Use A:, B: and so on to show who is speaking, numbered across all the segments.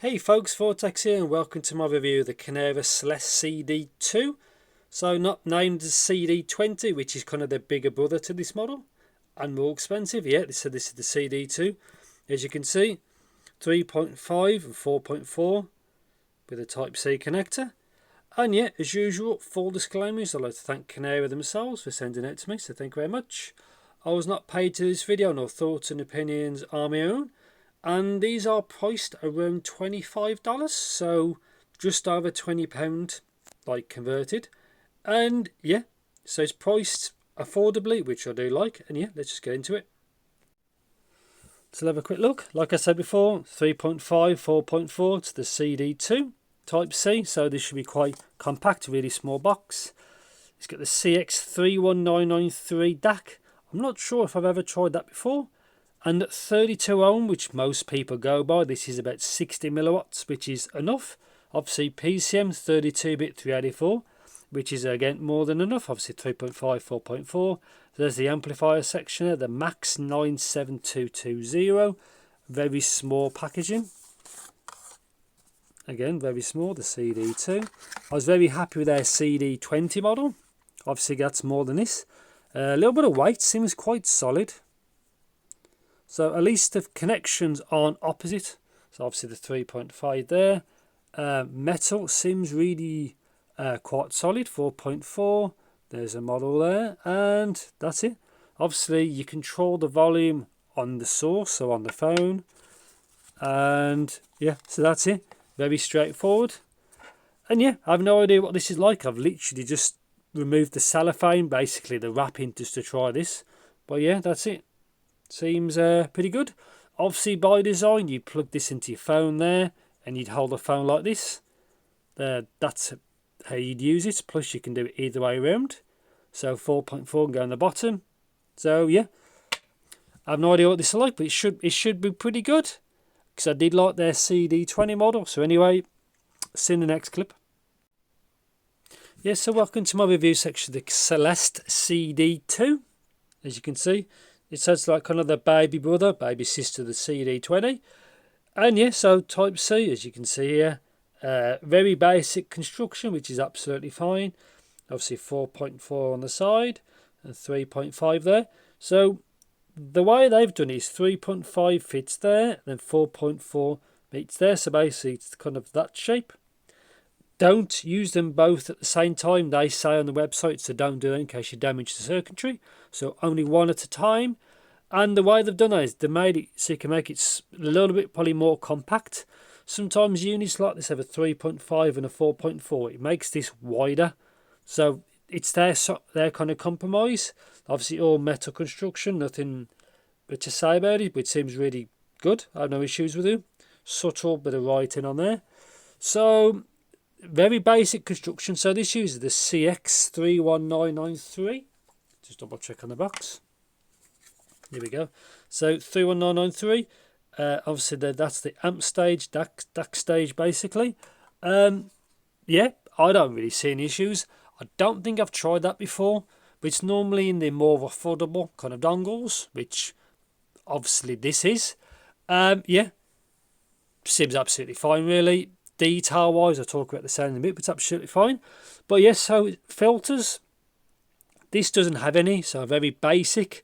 A: Hey folks, Vortex here and welcome to my review of the Celest CD-2. So not named as CD-20, which is kind of the bigger brother to this model and more expensive. Yeah, this is the CD-2. As you can see, 3.5 and 4.4 with a Type-C connector. And yeah, as usual, full disclaimers, I'd like to thank Canera themselves for sending it to me, so thank you very much. I was not paid to this video, nor thoughts and opinions are my own. And these are priced around $25, so just over £20 like converted. And yeah, so it's priced affordably, which I do like. And yeah, let's just get into it. So let's have a quick look. Like I said before, 3.5, 4.4 to the CD2 Type-C, so this should be quite compact, really small box. It's got the CX31993 DAC. I'm not sure if I've ever tried that before. And at 32 ohm, which most people go by, this is about 60 milliwatts, which is enough. Obviously PCM 32-bit 384, which is again more than enough. Obviously 3.5, 4.4. There's the amplifier section there, the Max 97220. Very small packaging. Again, very small, the CD2. I was very happy with their CD20 model. Obviously that's more than this. A little bit of weight, seems quite solid. So at least the connections aren't opposite. So obviously the 3.5 there. Metal seems really quite solid, 4.4. There's a model there, and that's it. Obviously you control the volume on the source, so on the phone. And yeah, so that's it. Very straightforward. And yeah, I have no idea what this is like. I've literally just removed the cellophane, basically the wrapping, just to try this. But yeah, that's it. Seems pretty good. Obviously by design you'd plug this into your phone there and you'd hold the phone like this. That's how you'd use it. Plus you can do it either way around. So 4.4 can go on the bottom. So yeah, I have no idea what this is like, but it should be pretty good, because I did like their CD20 model. So anyway, see you in the next clip. Yes, so welcome to my review section of the Celest CD2. As you can see, it says like kind of the baby brother, baby sister of the CD20. And yeah, so Type-C, as you can see here, very basic construction, which is absolutely fine. Obviously 4.4 on the side and 3.5 there. So the way they've done it is 3.5 fits there, then 4.4 meets there. So basically it's kind of that shape. Don't use them both at the same time, they say on the website, so don't do that in case you damage the circuitry. So only one at a time. And the way they've done that is they made it so you can make it a little bit probably more compact. Sometimes units like this have a 3.5 and a 4.4. It makes this wider. So it's their kind of compromise. Obviously all metal construction, nothing but to say about it, but it seems really good. I have no issues with it. Subtle bit of writing on there. So very basic construction. So this uses the CX31993. Just double check on the box. Here we go. So 31993. Obviously that's the amp stage, DAC stage basically. Yeah, I don't really see any issues. I don't think I've tried that before, but it's normally in the more affordable kind of dongles, which obviously this is. Yeah, seems absolutely fine really. Detail wise, I'll talk about the sound in a bit, but it's absolutely fine. But yes, so filters, this doesn't have any, so very basic,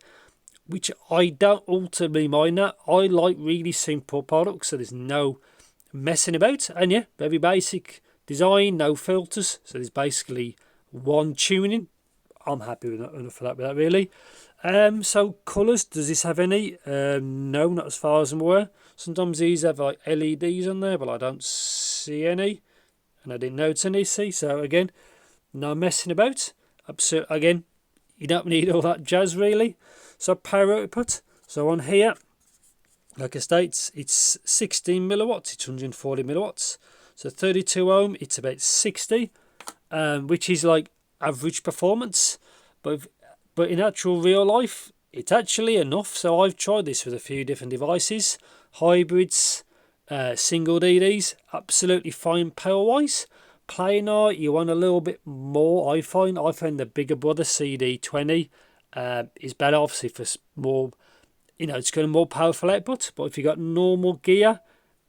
A: which I don't ultimately mind that. I like really simple products, so there's no messing about. And yeah, very basic design, no filters, so there's basically one tuning. I'm happy with enough for that really. So colours, does this have any? No, not as far as I'm aware. Sometimes these have like LEDs on there, but I don't see any, and I didn't notice any. See, so again, no messing about. Again, you don't need all that jazz really. So power output. So on here, like I state, it's 16 milliwatts. It's 140 milliwatts. So 32 ohm, it's about 60, which is like average performance. But in actual real life, it's actually enough. So I've tried this with a few different devices, hybrids, single DDs, absolutely fine power wise. Planar, you want a little bit more. I find the bigger brother CD20 is better, obviously for more, you know, it's got a more powerful output. But if you got normal gear,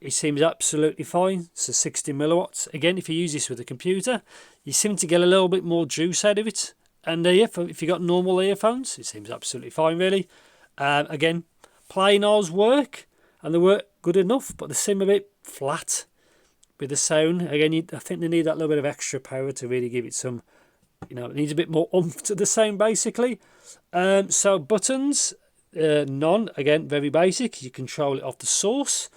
A: it seems absolutely fine. So 60 milliwatts. Again, if you use this with a computer, you seem to get a little bit more juice out of it. And yeah, if you got normal earphones, it seems absolutely fine, really. Again, play noise work, and they work good enough, but they seem a bit flat with the sound. Again, I think they need that little bit of extra power to really give it some, it needs a bit more oomph to the sound, basically. So buttons, none. Again, very basic. You control it off the source,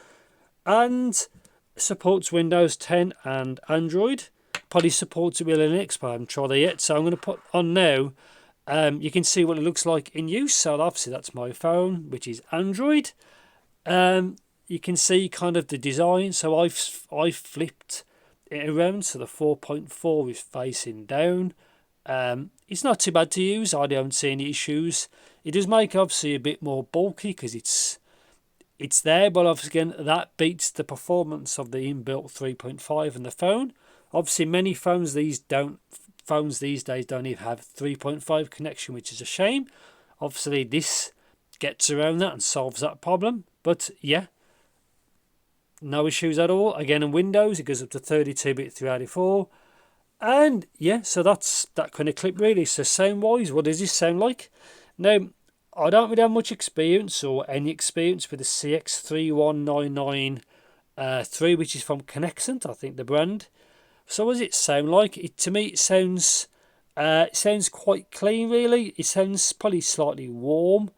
A: and supports Windows 10 and Android. Probably supports it with Linux, but I haven't tried it yet. So I'm going to put on now. You can see what it looks like in use. So obviously that's my phone, which is Android. You can see kind of the design. So I've flipped it around, so the 4.4 is facing down. It's not too bad to use. I don't see any issues. It does make obviously a bit more bulky because it's there, but obviously again that beats the performance of the inbuilt 3.5 in the phone. Obviously many phones these days don't even have 3.5 connection, which is a shame. Obviously this gets around that and solves that problem. But yeah, no issues at all. Again, in Windows it goes up to 32-bit 384. And yeah, so that's that kind of clip really. So sound wise, what does this sound like? Now, I don't really have much experience or any experience with the CX31993, which is from Connexent, I think the brand. So what does it sound like? To me, it sounds quite clean, really. It sounds probably slightly warm.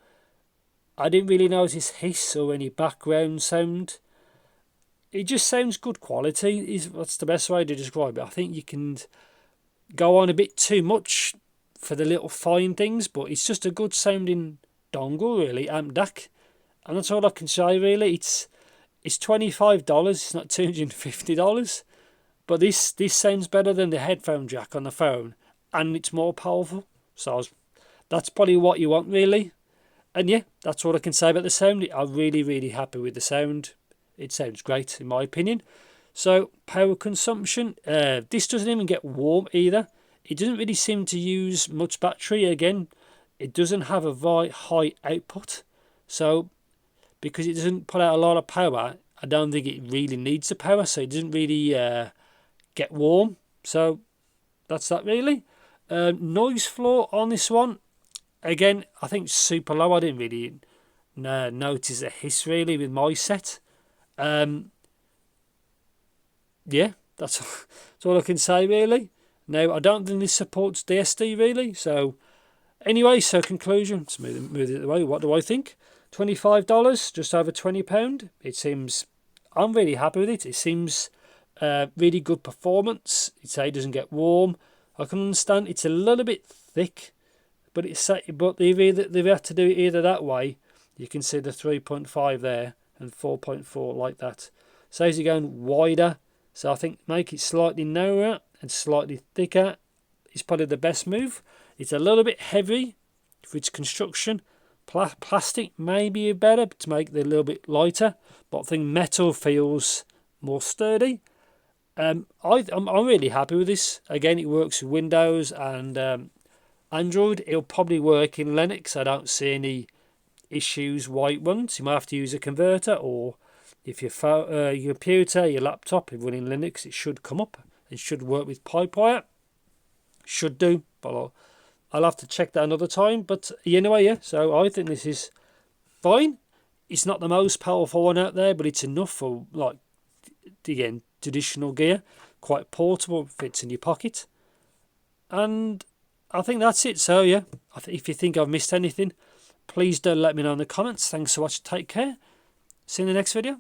A: I didn't really notice hiss or any background sound. It just sounds good quality. That's the best way to describe it. I think you can go on a bit too much for the little fine things, but it's just a good sounding dongle, really, amp DAC. And that's all I can say, really. It's $25. It's not $250. But this sounds better than the headphone jack on the phone, and it's more powerful. So that's probably what you want, really. And yeah, that's all I can say about the sound. I'm really, really happy with the sound. It sounds great, in my opinion. So power consumption. This doesn't even get warm either. It doesn't really seem to use much battery. Again, it doesn't have a very high output. So because it doesn't put out a lot of power, I don't think it really needs the power. So it doesn't really get warm. So that's that really. Noise floor on this one. Again, I think super low. I didn't really notice a hiss really with my set. Yeah, that's all I can say really. Now, I don't think this supports DSD really. So anyway, so conclusion. Let's move it away. What do I think? $25, just over £20. It seems, I'm really happy with it. It seems really good performance. It doesn't get warm. I can understand it's a little bit thick, but they've had to do it either that way. You can see the 3.5 there and 4.4 like that. So as you're going wider, so I think make it slightly narrower and slightly thicker is probably the best move. It's a little bit heavy for its construction. Plastic may be better to make it a little bit lighter, but I think metal feels more sturdy. I'm really happy with this. Again, it works with Windows and Android. It'll probably work in Linux. I don't see any issues why it won't. You might have to use a converter, or if your computer, your laptop is running Linux, it should come up. It should work with Pipewire. Should do, but I'll have to check that another time. But anyway, yeah, so I think this is fine. It's not the most powerful one out there, but it's enough for, like, again, traditional gear. Quite portable, fits in your pocket. And I think that's it. So yeah, if you think I've missed anything, please do let me know in the comments. Thanks so much. Take care. See you in the next video.